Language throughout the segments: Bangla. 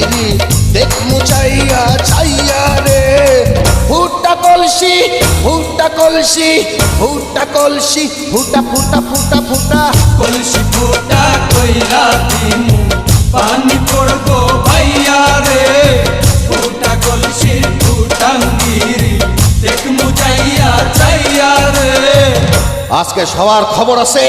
টাঙ্গিরি দেখ মুচাইয়া ছাইয়া রে ফুটা কলসি ফুটা কলসি ফুটা কলসি ফুটা ফুটা ফুটা ফুটা কলসি ফুটা কইরা দিমু পানি পড়বো ভাইয়া রে ফুটা কলসি ফুটাঙ্গিরি দেখ মুচাইয়া চাইয়া রে আজকে সবার খবর আছে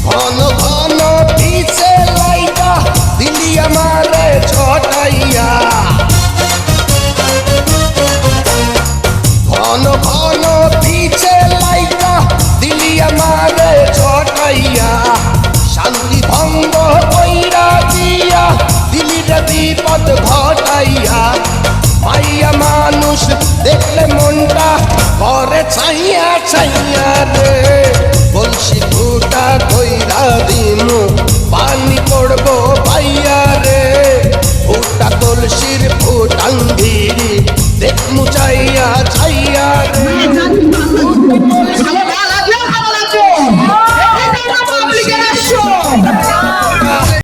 ঘন ঘন পিছে লাইটা দিলি আমারে ছটাইয়া ঘন ঘন পিছে লাইটা দিলি আমারে ছটাইয়া শান্তি ভঙ্গ কইরা দিয়া দিলি রে বিপদ ঘটাইয়া মাইয়া মানুষ দেখলে মনটা করে ছাইয়া ছাইয়া রে কলসি ফুটা কইরা দিমু পানি পড়বো ভাই